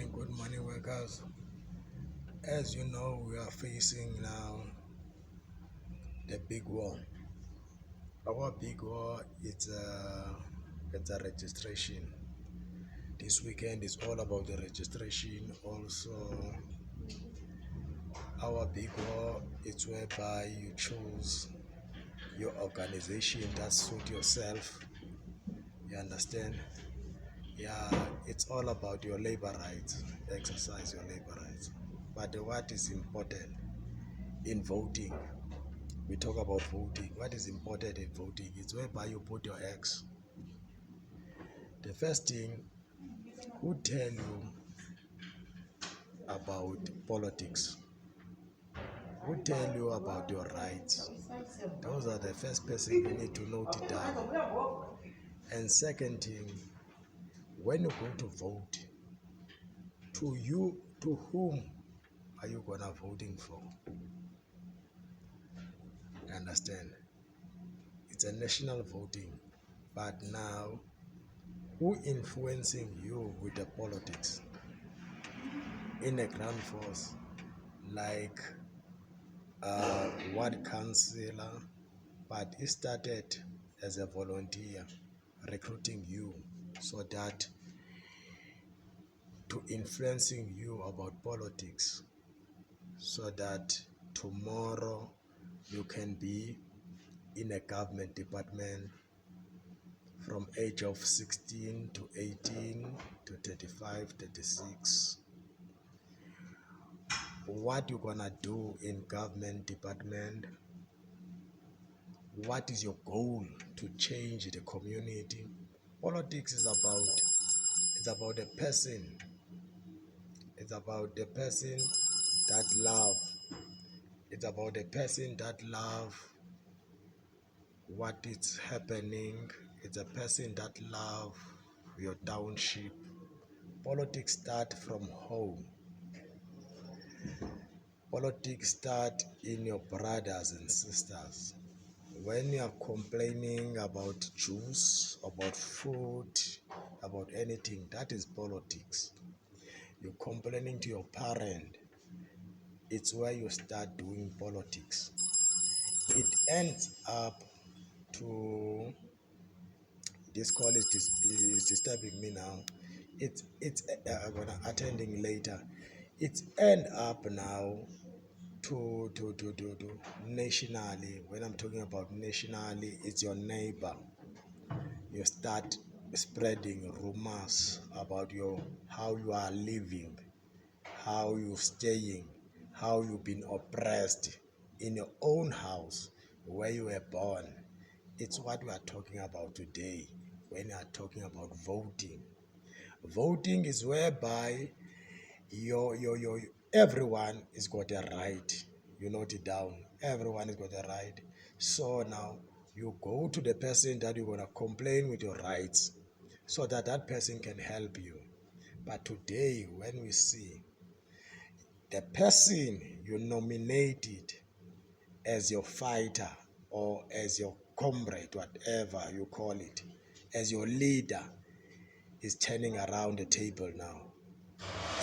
good morning, workers. As you know, we are facing now the big war. Our big war it's a registration. This weekend is all about the registration. Also, our big war it's whereby you choose your organization that suit yourself. You understand? Yeah, it's all about your labor rights. Exercise your labor rights. But what is important in voting? We talk about voting. What is important in voting is whereby you put your eggs. The first thing, who tell you about politics? Who tell you about your rights? Those are the first person you need to note it down. And second thing, when you go to vote, to whom are you gonna voting for? Understand? It's a national voting, but now who influencing you with the politics in a ground force like ward councillor, but it started as a volunteer recruiting you so that to influencing you about politics so that tomorrow you can be in a government department from age of 16 to 18 to 35, 36. What you gonna do in government department? What is your goal to change the community? Politics is about the person. It's about the person that love. It's about the person that love what is happening. It's a person that love your township. Politics start from home. Politics start in your brothers and sisters. When you are complaining about juice, about food, about anything, that is politics. You're complaining to your parent, it's where you start doing politics. It ends up to, this call is disturbing me now. It's I'm gonna attending later. It's end up now to nationally. When I'm talking about nationally, it's your neighbor. You start spreading rumors about how you are living, how you staying, how you've been oppressed in your own house where you were born. It's what we are talking about today when we are talking about voting. Voting is whereby your everyone is got a right. You note it down. Everyone has got a right. So now you go to the person that you're gonna complain with your rights so that that person can help you. But today when we see the person you nominated as your fighter or as your comrade, whatever you call it, as your leader, is turning around the table now.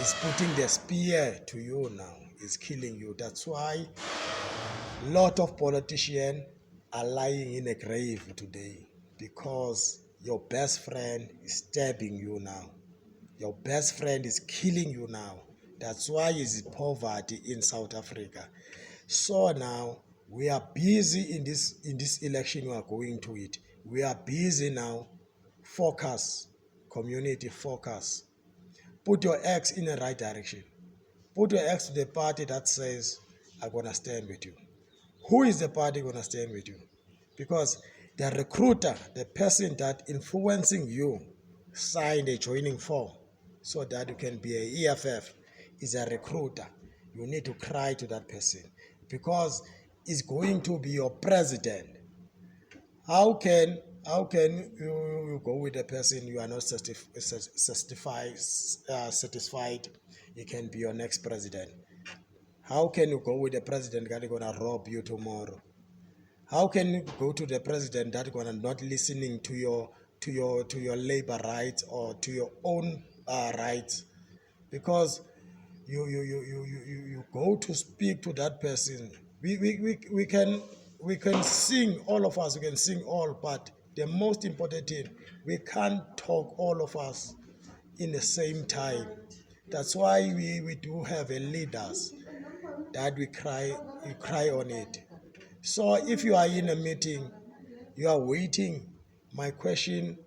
Is putting the spear to you now. Is killing you. That's why a lot of politicians are lying in a grave today because your best friend is stabbing you now. Your best friend is killing you now. That's why is poverty in South Africa. So now we are busy in this election. We are going to it. We are busy now. Focus, community focus. Put your eggs in the right direction. Put your eggs to the party that says, I'm going to stand with you. Who is the party going to stand with you? Because the recruiter, the person that influencing you, signed a joining form so that you can be a EFF, is a recruiter. You need to cry to that person because it's going to be your president. How can you go with a person you are not satisfied? He can be your next president. How can you go with the president that is gonna rob you tomorrow? How can you go to the president that is gonna not listening to your labor rights or to your own rights? because you go to speak to that person. We can sing, all of us, we can sing all, but the most important thing, we can't talk all of us in the same time. That's why we do have a leaders that we cry on it. So if you are in a meeting, you are waiting, my question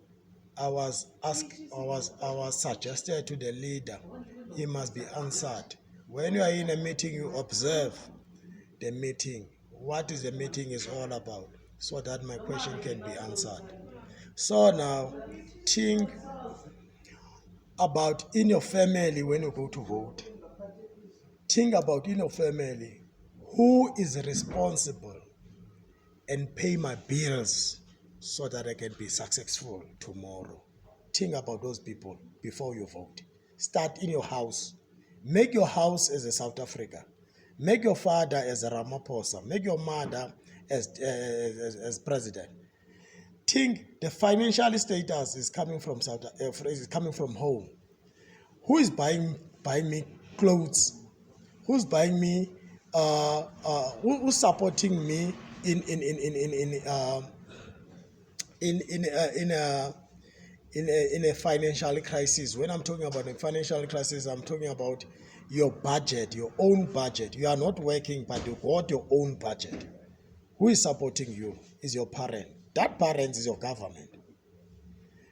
I was suggested to the leader, he must be answered. When you are in a meeting, you observe the meeting. What is the meeting is all about, so that my question can be answered. So now, think about in your family when you go to vote. Think about in your family, who is responsible and pay my bills so that I can be successful tomorrow. Think about those people before you vote. Start in your house. Make your house as a South Africa. Make your father as a Ramaphosa. Make your mother as president. Think the financial status is coming from is coming from home. Who is buying me clothes? Who's buying me? Who's supporting me in a financial crisis? When I'm talking about a financial crisis, I'm talking about your budget, your own budget. You are not working, but you got your own budget. Who is supporting you? Is your parent. That parent is your government.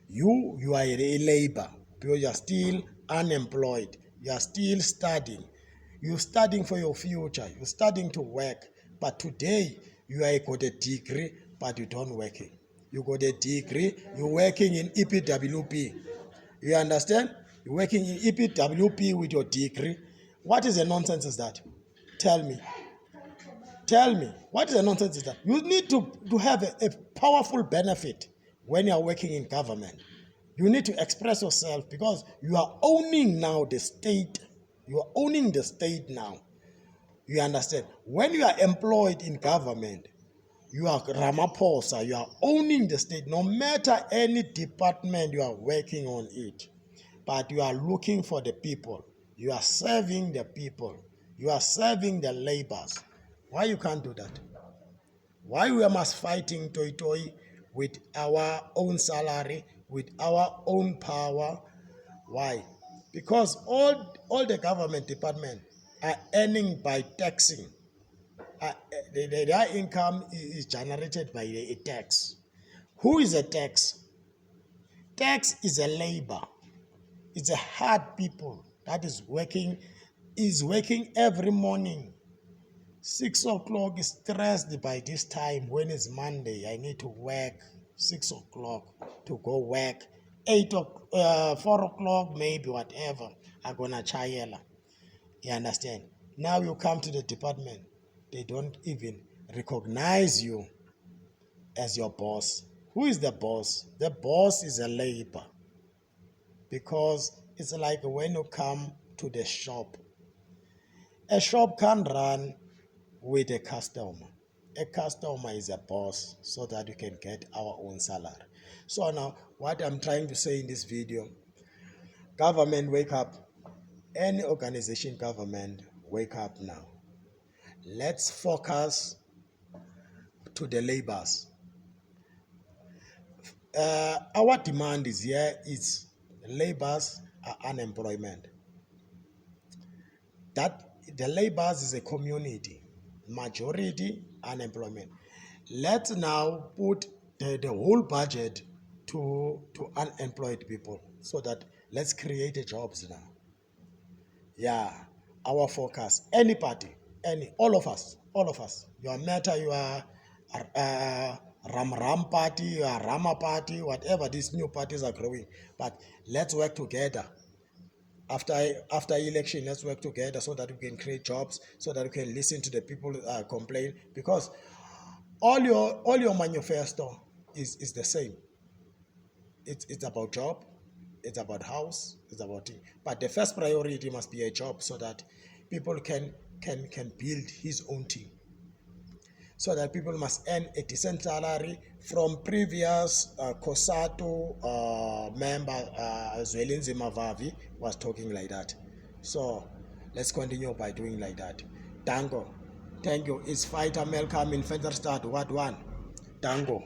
You are a labor because you are still unemployed. You are still studying. You're studying for your future. You're studying to work. But today, you got a degree, but you don't working. You got a degree, you're working in EPWP. You understand? You're working in EPWP with your degree. What is the nonsense is that? Tell me. Tell me, what is the nonsense is that? You need to have a powerful benefit when you are working in government. You need to express yourself because you are owning now the state. You are owning the state now. You understand? When you are employed in government, you are Ramaphosa, you are owning the state. No matter any department you are working on it, but you are looking for the people. You are serving the people. You are serving the laborers. Why you can't do that? Why we must fighting toy with our own salary, with our own power? Why? Because all the government departments are earning by taxing. Their income is generated by a tax. Who is a tax? Tax is a labor. It's a hard people that is working every morning. 6 o'clock is stressed by this time. When it's Monday, I need to work 6 o'clock to go work. 4 o'clock, maybe whatever, I'm gonna chayela. You understand? Now you come to the department, they don't even recognize you as your boss. Who is the boss? The boss is a labor. Because it's like when you come to the shop. A shop can't run with a customer. A customer is a boss so that you can get our own salary. So now what I'm trying to say in this video, government wake up. Any organization, government, wake up now. Let's focus to the laborers. Our demand is here is laborers are unemployment. That the laborers is a community, majority unemployment. Let's now put the whole budget to unemployed people so that let's create jobs now. Yeah, our focus, any party, all of us, your matter, you are Ram party, you are Rama party, whatever, these new parties are growing. But let's work together. After election, let's work together so that we can create jobs, so that we can listen to the people complain. Because all your manifesto is the same. It's about job, it's about house, it's about thing. But the first priority must be a job so that people can build his own team. So that people must earn a decent salary. From previous COSATU member Zwelinzima Vavi was talking like that. So let's continue by doing like that. Tango, thank you. It's fighter Malcolm in Featherstart. What one? Tango.